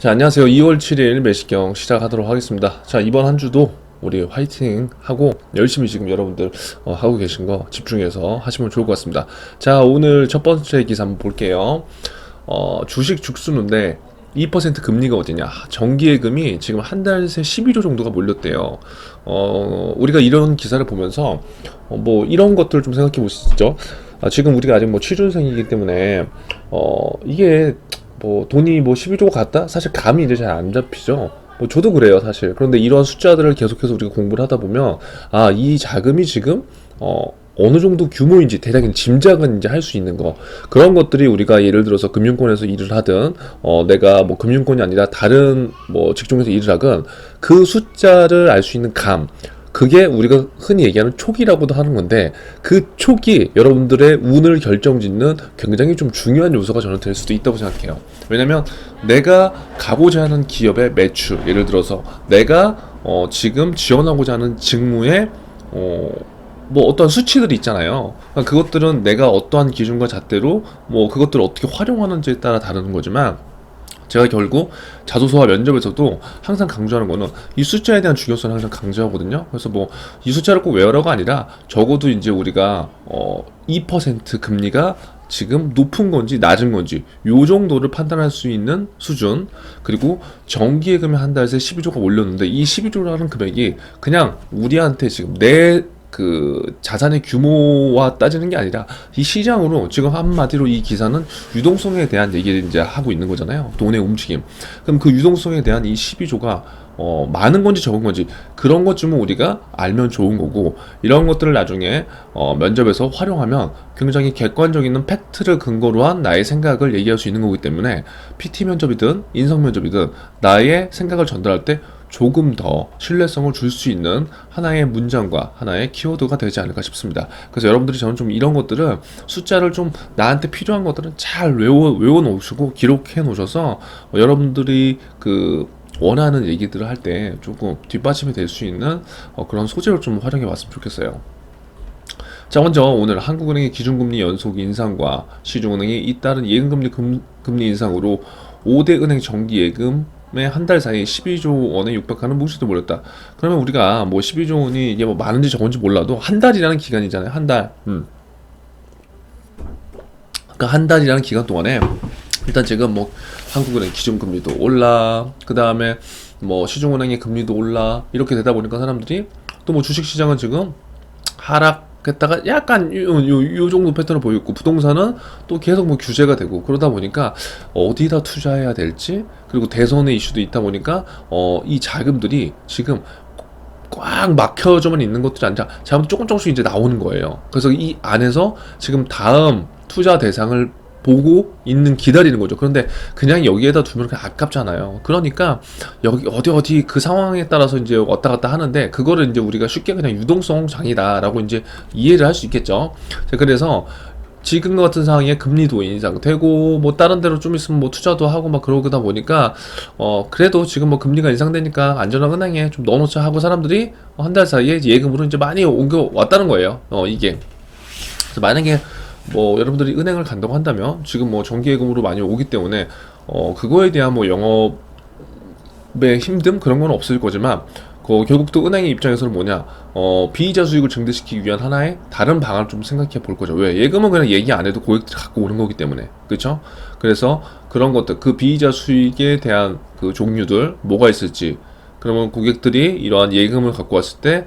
자, 안녕하세요. 2월 7일 매시경 시작하도록 하겠습니다. 자, 이번 한 주도 우리 화이팅 하고 열심히 지금 여러분들 하고 계신 거 집중해서 하시면 좋을 것 같습니다. 자, 오늘 첫 번째 기사 한번 볼게요. 주식 죽수는데 2% 금리가 어디냐? 정기예금이 지금 한 달 새 12조 정도가 몰렸대요. 우리가 이런 기사를 보면서 뭐 이런 것들을 좀 생각해 보시죠. 지금 우리가 아직 뭐 취준생이기 때문에 이게 뭐 돈이 뭐 12조가 갔다? 사실 감이 이제 잘 안 잡히죠. 뭐 저도 그래요, 사실. 그런데 이런 숫자들을 계속해서 우리가 공부를 하다 보면 이 자금이 지금 어느 정도 규모인지 대략 짐작은 이제 할 수 있는 거, 그런 것들이 우리가 예를 들어서 금융권에서 일을 하든 내가 뭐 금융권이 아니라 다른 뭐 직종에서 일을 하건 그 숫자를 알 수 있는 감, 그게 우리가 흔히 얘기하는 촉이라고도 하는 건데, 그 촉이 여러분들의 운을 결정짓는 굉장히 좀 중요한 요소가 저는 될 수도 있다고 생각해요. 왜냐면 내가 가고자 하는 기업의 매출, 예를 들어서 내가 지금 지원하고자 하는 직무의 뭐 어떤 수치들이 있잖아요. 그러니까 그것들은 내가 어떠한 기준과 잣대로 뭐 그것들을 어떻게 활용하는지에 따라 다르는 거지만, 제가 결국 자소서와 면접에서도 항상 강조하는 거는 이 숫자에 대한 중요성을 항상 강조하거든요. 그래서 뭐 이 숫자를 꼭 외우라고 아니라 적어도 이제 우리가 2% 금리가 지금 높은 건지 낮은 건지 요 정도를 판단할 수 있는 수준, 그리고 정기예금이 한 달 새 12조가 올렸는데 이 12조라는 금액이 그냥 우리한테 지금 내 그 자산의 규모와 따지는 게 아니라 이 시장으로 지금 한마디로 이 기사는 유동성에 대한 얘기를 이제 하고 있는 거잖아요. 돈의 움직임. 그럼 그 유동성에 대한 이 12조가 많은 건지 적은 건지 그런 것쯤은 우리가 알면 좋은 거고, 이런 것들을 나중에 면접에서 활용하면 굉장히 객관적인 팩트를 근거로 한 나의 생각을 얘기할 수 있는 거기 때문에 PT 면접이든 인성 면접이든 나의 생각을 전달할 때 조금 더 신뢰성을 줄 수 있는 하나의 문장과 하나의 키워드가 되지 않을까 싶습니다. 그래서 여러분들이 저는 좀 이런 것들은 숫자를 좀 나한테 필요한 것들은 잘 외워 놓으시고 기록해 놓으셔서 여러분들이 그 원하는 얘기들을 할 때 조금 뒷받침이 될 수 있는 그런 소재를 좀 활용해 봤으면 좋겠어요. 자, 먼저 오늘 한국은행의 기준금리 연속 인상과 시중은행이 잇따른 예금금리 금리 인상으로 5대 은행 정기예금의 한 달 사이에 12조 원에 육박하는 뭉치도 몰렸다. 그러면 우리가 뭐 12조 원이 이게 뭐 많은지 적은지 몰라도 한 달이라는 기간이잖아요. 한 달. 그러니까 한 달이라는 기간 동안에 일단 지금 뭐 한국은행 기준금리도 올라, 그 다음에 뭐 시중은행의 금리도 올라, 이렇게 되다 보니까 사람들이 또 뭐 주식시장은 지금 하락했다가 약간 요 정도 패턴을 보이고, 부동산은 또 계속 뭐 규제가 되고, 그러다 보니까 어디다 투자해야 될지, 그리고 대선의 이슈도 있다 보니까 이 자금들이 지금 꽉 막혀져만 있는 것들이 아니라 자금 조금씩 이제 나오는 거예요. 그래서 이 안에서 지금 다음 투자 대상을 보고 있는, 기다리는 거죠. 그런데 그냥 여기에다 두면 그냥 아깝잖아요. 그러니까 여기 어디 그 상황에 따라서 이제 왔다 갔다 하는데, 그거를 이제 우리가 쉽게 그냥 유동성 장이다라고 이제 이해를 할 수 있겠죠. 그래서 지금 같은 상황에 금리도 인상되고 뭐 다른 데로 좀 있으면 뭐 투자도 하고 막 그러다 보니까 그래도 지금 뭐 금리가 인상되니까 안전한 은행에 좀 넣어놓자 하고 사람들이 한 달 사이에 예금으로 이제 많이 옮겨 왔다는 거예요. 이게. 그래서 만약에 뭐 여러분들이 은행을 간다고 한다면 지금 뭐 정기예금으로 많이 오기 때문에 그거에 대한 뭐 영업의 힘듦 그런 건 없을 거지만, 결국 또 은행의 입장에서는 뭐냐, 비이자 수익을 증대시키기 위한 하나의 다른 방안을 좀 생각해 볼 거죠. 왜? 예금은 그냥 얘기 안 해도 고객들이 갖고 오는 거기 때문에. 그렇죠? 그래서 그런 것들, 그 비이자 수익에 대한 그 종류들 뭐가 있을지, 그러면 고객들이 이러한 예금을 갖고 왔을 때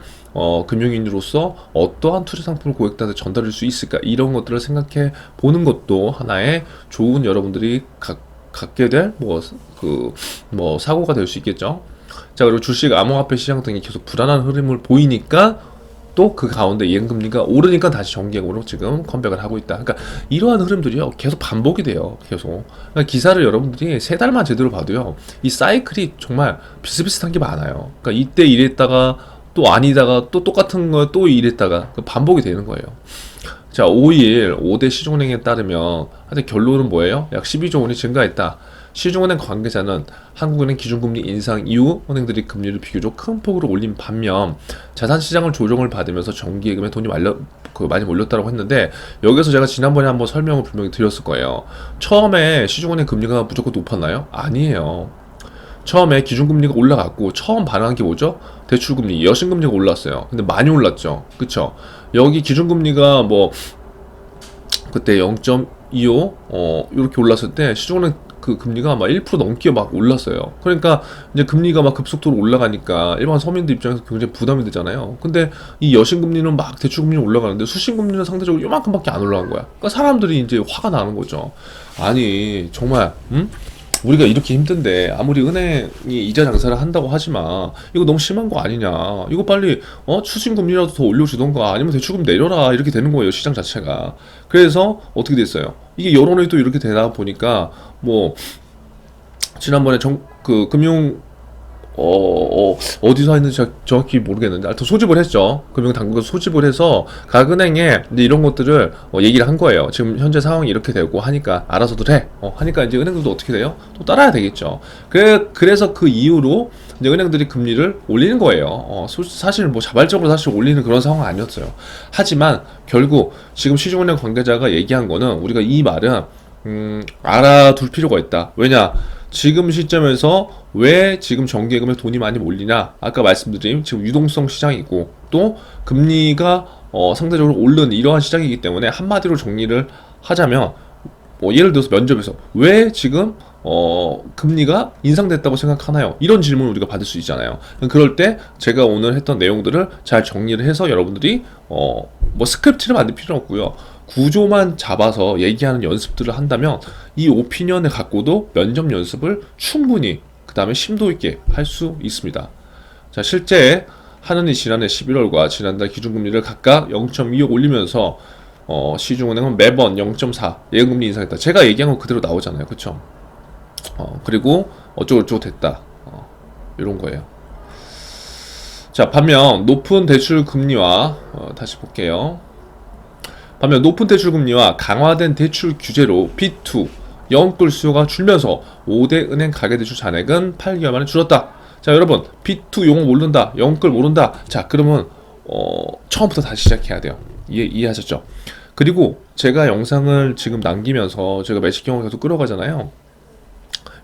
금융인으로서 어떠한 투자 상품을 고객들한테 전달할 수 있을까, 이런 것들을 생각해 보는 것도 하나의 좋은 여러분들이 갖게 될 뭐 사고가 될 수 있겠죠. 자, 그리고 주식, 암호화폐 시장 등이 계속 불안한 흐름을 보이니까 또 그 가운데 예금금리가 오르니까 다시 정기예금으로 지금 컴백을 하고 있다. 그러니까 이러한 흐름들이요 계속 반복이 돼요. 계속. 그러니까 기사를 여러분들이 3달만 제대로 봐도요 이 사이클이 정말 비슷비슷한 게 많아요. 그러니까 이때 이랬다가 또 아니다가 또 똑같은 거 또 이랬다가 반복이 되는 거예요. 자, 5일 5대 시중은행에 따르면 하여튼 결론은 뭐예요? 약 12조 원이 증가했다. 시중은행 관계자는 한국은행 기준금리 인상 이후 은행들이 금리를 비교적 큰 폭으로 올린 반면 자산시장을 조정을 받으면서 정기예금에 돈이 많이 몰렸다고 했는데, 여기서 제가 지난번에 한번 설명을 분명히 드렸을 거예요. 처음에 시중은행 금리가 무조건 높았나요? 아니에요. 처음에 기준금리가 올라갔고 처음 반응한 게 뭐죠? 대출금리, 여신금리가 올랐어요. 근데 많이 올랐죠. 그쵸? 여기 기준금리가 뭐 그때 0.25 이렇게 올랐을 때 시중은행 그 금리가 막 1% 넘게 막 올랐어요. 그러니까 이제 금리가 막 급속도로 올라가니까 일반 서민들 입장에서 굉장히 부담이 되잖아요. 근데 이 여신금리는 막 대출금리는 올라가는데 수신금리는 상대적으로 요만큼밖에 안 올라간 거야. 그러니까 사람들이 이제 화가 나는 거죠. 아니 정말 우리가 이렇게 힘든데 아무리 은행이 이자 장사를 한다고 하지만 이거 너무 심한 거 아니냐. 이거 빨리 추징금리라도 더 올려주던가 아니면 대출금 내려라 이렇게 되는 거예요. 시장 자체가. 그래서 어떻게 됐어요? 이게 여론이 또 이렇게 되다 보니까 뭐 지난번에 그 금융 어디서 했는지 정확히 모르겠는데, 하여튼 소집을 했죠. 금융당국에서 소집을 해서 각 은행에 이제 이런 것들을 얘기를 한 거예요. 지금 현재 상황이 이렇게 되고 하니까 알아서도 돼. 하니까 이제 은행들도 어떻게 돼요? 또 따라야 되겠죠. 그래서 그 이후로 이제 은행들이 금리를 올리는 거예요. 사실 뭐 자발적으로 사실 올리는 그런 상황은 아니었어요. 하지만 결국 지금 시중은행 관계자가 얘기한 거는 우리가 이 말은 알아둘 필요가 있다. 왜냐? 지금 시점에서 왜 지금 정기예금에 돈이 많이 몰리냐? 아까 말씀드린 지금 유동성 시장이고 또 금리가 상대적으로 오른 이러한 시장이기 때문에 한마디로 정리를 하자면 예를 들어서 면접에서 왜 지금 금리가 인상됐다고 생각하나요? 이런 질문을 우리가 받을 수 있잖아요. 그럴 때 제가 오늘 했던 내용들을 잘 정리를 해서 여러분들이 뭐 스크립트를 만들 필요는 없고요. 구조만 잡아서 얘기하는 연습들을 한다면 이 오피니언을 갖고도 면접 연습을 충분히 그 다음에 심도 있게 할 수 있습니다. 자, 실제 하는이 지난해 11월과 지난달 기준금리를 각각 0.25 올리면서 시중은행은 매번 0.4 예금리 인상했다. 제가 얘기한 건 그대로 나오잖아요. 그쵸? 그리고 어쩌고저쩌고 됐다. 이런 거예요. 자, 반면 높은 대출 금리와 다시 볼게요. 반면 높은 대출 금리와 강화된 대출 규제로 B2 영끌 수요가 줄면서 5대 은행 가계대출 잔액은 8개월 만에 줄었다. 자, 여러분 B2 용어 모른다, 영끌 모른다. 자, 그러면 처음부터 다시 시작해야 돼요. 이해하셨죠? 그리고 제가 영상을 지금 남기면서 제가 매식 경험을 계속 끌어가잖아요.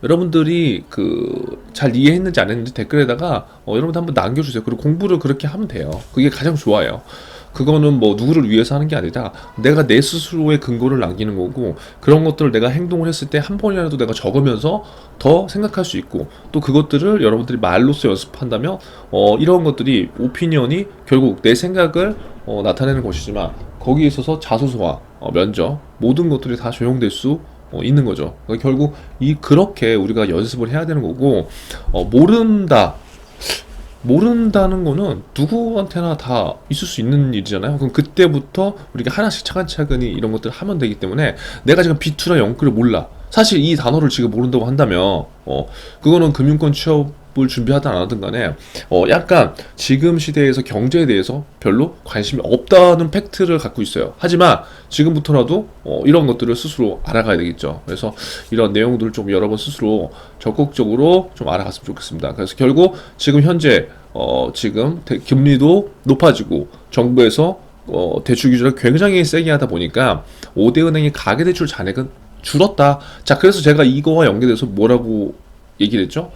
여러분들이 잘 이해했는지 안 했는지 댓글에다가 여러분들 한번 남겨주세요. 그리고 공부를 그렇게 하면 돼요. 그게 가장 좋아요. 그거는 뭐 누구를 위해서 하는 게 아니라 내가 내 스스로의 근거를 남기는 거고, 그런 것들을 내가 행동을 했을 때 한 번이라도 내가 적으면서 더 생각할 수 있고, 또 그것들을 여러분들이 말로써 연습한다면 이런 것들이 오피니언이 결국 내 생각을 나타내는 것이지만 거기에 있어서 자소서와 면접 모든 것들이 다 적용될 수 있는 거죠. 그러니까 결국 그렇게 우리가 연습을 해야 되는 거고, 모른다는 거는 누구한테나 다 있을 수 있는 일이잖아요. 그럼 그때부터 우리가 하나씩 차근차근히 이런 것들을 하면 되기 때문에, 내가 지금 B2나 영끌을 몰라. 사실 이 단어를 지금 모른다고 한다면 그거는 금융권 취업을 준비하든 안 하든 간에 약간 지금 시대에서 경제에 대해서 별로 관심이 없다는 팩트를 갖고 있어요. 하지만 지금부터라도 이런 것들을 스스로 알아가야 되겠죠. 그래서 이런 내용들을 좀 여러분 스스로 적극적으로 좀 알아갔으면 좋겠습니다. 그래서 결국 지금 현재 지금 금리도 높아지고 정부에서 대출 규제를 굉장히 세게 하다 보니까 5대 은행의 가계대출 잔액은 줄었다. 자, 그래서 제가 이거와 연계돼서 뭐라고 얘기를 했죠?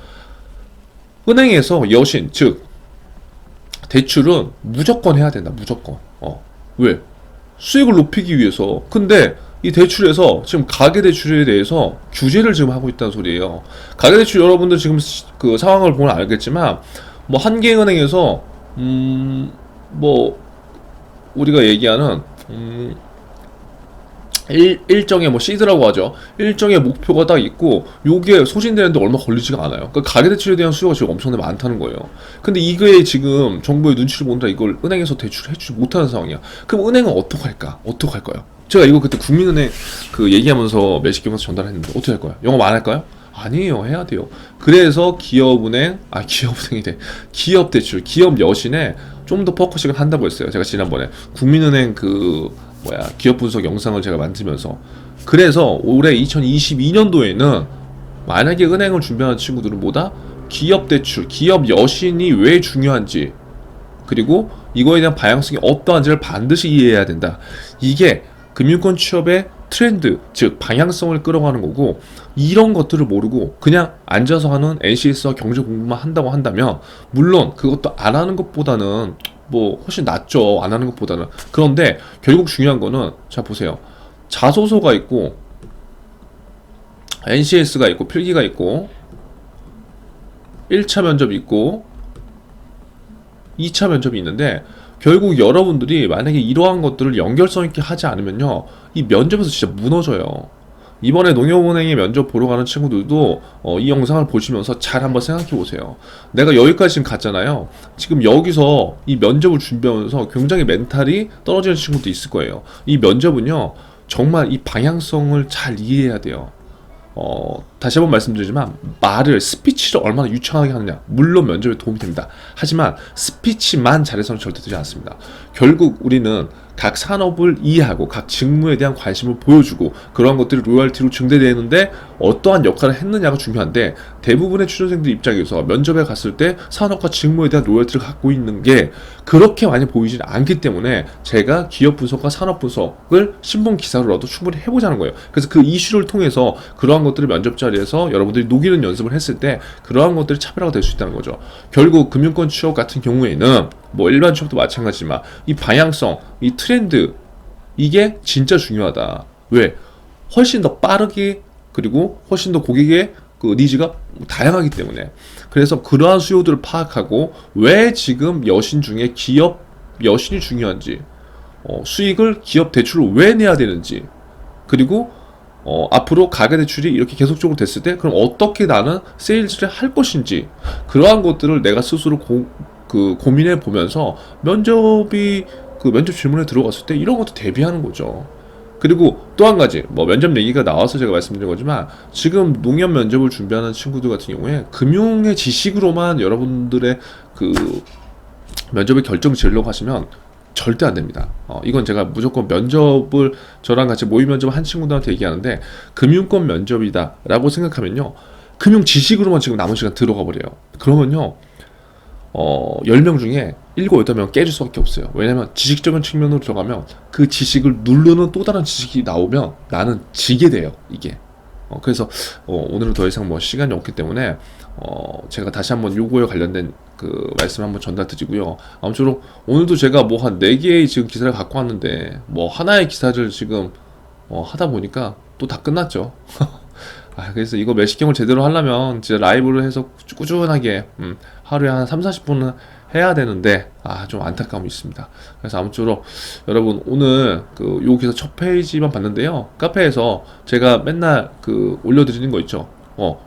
은행에서 여신, 즉 대출은 무조건 해야 된다. 무조건. 왜? 수익을 높이기 위해서. 근데 이 대출에서 지금 가계대출에 대해서 규제를 지금 하고 있다는 소리예요. 가계대출 여러분들 지금 그 상황을 보면 알겠지만 뭐 한개은행에서 뭐 우리가 얘기하는 일정의 뭐 시드라고 하죠. 일정의 목표가 딱 있고 요게 소진되는데 얼마 걸리지가 않아요. 그러니까 가계대출에 대한 수요가 지금 엄청나게 많다는 거예요. 근데 이거에 지금 정부의 눈치를 보느라 이걸 은행에서 대출을 해주지 못하는 상황이야. 그럼 은행은 어떡할까? 어떡할까요? 제가 이거 그때 국민은행 얘기하면서 매식경에서 전달했는데 어떻게 할 거야? 영업 안 할까요? 아니에요. 해야 돼요. 그래서 기업대출, 기업 여신에 좀 더 포커싱을 한다고 했어요. 제가 지난번에 국민은행 기업 분석 영상을 제가 만들면서. 그래서 올해 2022년도에는 만약에 은행을 준비하는 친구들은 뭐다? 기업 대출, 기업 여신이 왜 중요한지, 그리고 이거에 대한 방향성이 어떠한지를 반드시 이해해야 된다. 이게 금융권 취업의 트렌드, 즉 방향성을 끌어가는 거고, 이런 것들을 모르고 그냥 앉아서 하는 NCS와 경제 공부만 한다고 한다면, 물론 그것도 안 하는 것보다는 뭐 훨씬 낫죠. 안 하는 것보다는. 그런데 결국 중요한 거는, 자 보세요. 자소서가 있고 NCS가 있고 필기가 있고 1차 면접이 있고 2차 면접이 있는데, 결국 여러분들이 만약에 이러한 것들을 연결성 있게 하지 않으면요, 이 면접에서 진짜 무너져요. 이번에 농협은행에 면접 보러 가는 친구들도 이 영상을 보시면서 잘 한번 생각해 보세요. 내가 여기까지 지금 갔잖아요. 지금 여기서 이 면접을 준비하면서 굉장히 멘탈이 떨어지는 친구도 있을 거예요. 이 면접은요, 정말 이 방향성을 잘 이해해야 돼요. 다시 한번 말씀드리지만, 스피치를 얼마나 유창하게 하느냐, 물론 면접에 도움이 됩니다. 하지만 스피치만 잘해서는 절대 되지 않습니다. 결국 우리는 각 산업을 이해하고 각 직무에 대한 관심을 보여주고, 그러한 것들이 로열티로 증대되는데 어떠한 역할을 했느냐가 중요한데, 대부분의 취준생들 입장에서 면접에 갔을 때 산업과 직무에 대한 로열티를 갖고 있는 게 그렇게 많이 보이지 않기 때문에, 제가 기업 분석과 산업 분석을 신문 기사로라도 충분히 해보자는 거예요. 그래서 그 이슈를 통해서 그러한 것들을 면접 자리에서 여러분들이 녹이는 연습을 했을 때 그러한 것들이 차별화가 될 수 있다는 거죠. 결국 금융권 취업 같은 경우에는 뭐 일반 취업도 마찬가지지만, 이 방향성, 이 트렌드, 이게 진짜 중요하다. 왜? 훨씬 더 빠르게, 그리고 훨씬 더 고객의 그 니즈가 다양하기 때문에. 그래서 그러한 수요들을 파악하고, 왜 지금 여신 중에 기업 여신이 중요한지, 수익을 기업 대출을 왜 내야 되는지, 그리고 앞으로 가계대출이 이렇게 계속적으로 됐을 때 그럼 어떻게 나는 세일즈를 할 것인지, 그러한 것들을 내가 스스로 고민해 보면서 면접 질문에 들어갔을 때 이런 것도 대비하는 거죠. 그리고 또 한 가지, 뭐 면접 얘기가 나와서 제가 말씀드린 거지만, 지금 농협 면접을 준비하는 친구들 같은 경우에 금융의 지식으로만 여러분들의 그 면접의 결정 지으려고 하시면 절대 안 됩니다. 이건 제가 무조건 면접을, 저랑 같이 모의 면접을 한 친구들한테 얘기하는데, 금융권 면접이다 라고 생각하면요, 금융 지식으로만 지금 남은 시간 들어가 버려요. 그러면요, 10명 중에 7, 8명 깨질 수밖에 없어요. 왜냐면 지식적인 측면으로 들어가면 그 지식을 누르는 또 다른 지식이 나오면 나는 지게 돼요, 이게. 그래서 오늘은 더 이상 뭐 시간이 없기 때문에 제가 다시 한번 요거에 관련된 그 말씀 한번 전달드리고요. 아무쪼록 오늘도 제가 뭐 한 4개의 지금 기사를 갖고 왔는데, 뭐 하나의 기사를 지금 하다 보니까 또 다 끝났죠. 그래서 이거 매식경을 제대로 하려면 진짜 라이브를 해서 꾸준하게 하루에 한 3-40분은 해야 되는데, 좀 안타까움이 있습니다. 그래서 아무쪼록 여러분, 오늘 요 기사 첫 페이지만 봤는데요, 카페에서 제가 맨날 올려드리는 거 있죠.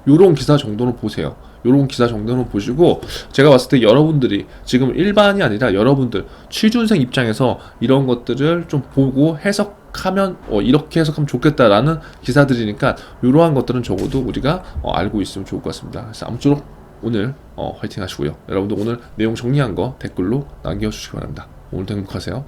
요런 기사 정도는 보세요. 요런 기사 정도는 보시고, 제가 봤을 때 여러분들이 지금 일반이 아니라 여러분들 취준생 입장에서 이런 것들을 좀 보고 해석하면 이렇게 해석하면 좋겠다라는 기사들이니까, 이러한 것들은 적어도 우리가 알고 있으면 좋을 것 같습니다. 그래서 아무쪼록 오늘 화이팅 하시고요. 여러분들 오늘 내용 정리한 거 댓글로 남겨주시기 바랍니다. 오늘도 행복하세요.